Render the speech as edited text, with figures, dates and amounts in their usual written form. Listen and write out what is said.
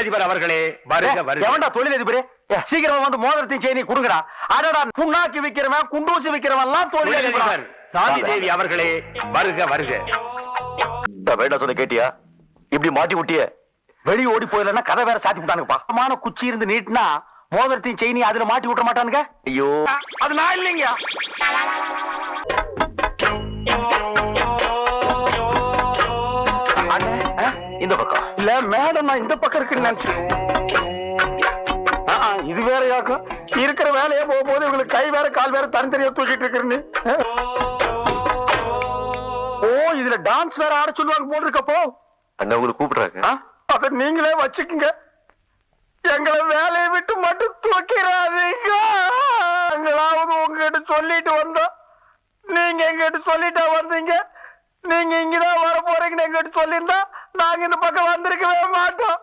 தொழிலதிபர் அவர்களே வருக வருக. எவன்டா தொழிலதிபரே? சீக்கிரமா வந்து மோதிரத்தின் செயினி கொடுங்கடா. அடடா, புண்ணாக்கி விக்கிறவன் குண்டூசி விக்கிறவன் எல்லாம் தொழிலதிபர். சாந்தி தேவி அவர்களே வருக வருக. வேண்டாம் சொன்ன கேட்டியா? இப்படி மாட்டி விட்டிய வெளியே ஓடி போயிடலன்னா கதை வேற சாத்தி விட்டானுங்கப்பா. மான குச்சி இருந்து நீட்டினா மோதிரத்தின் செயினி அதுல மாட்டி விட்ட மாட்டானுங்க. ஐயோ, அது நான் இல்லைங்க. இந்த பக்கம் இல்ல மேடம், நான் இந்த பக்கம் இருக்குன்னு நினைச்சேன். இது வேற யாக்கும் இருக்கிற வேலையே போகும்போது இவங்களுக்கு கை வேற கால் வேற தனித்தனியா தூக்கிட்டு இருக்குன்னு. ஓ, இதுல டான்ஸ் வேற ஆட சொல்லுவாங்க போல் இருக்கப்போ. அண்ணா உங்களுக்கு கூப்பிடுறாங்க. அத நீங்களே வச்சுக்குங்க. எங்களை வேலையை விட்டு மட்டும் தூக்கிறாதீங்க. எங்களாவது உங்ககிட்ட சொல்லிட்டு வந்தோம், நீங்க எங்கிட்ட சொல்லிட்டா வந்தீங்க. நீங்க இங்கதான் வர போறீங்கன்னு எங்கிட்ட சொல்லியிருந்தா நாங்க இந்த பக்கம் வந்திருக்கவே மாட்டோம்.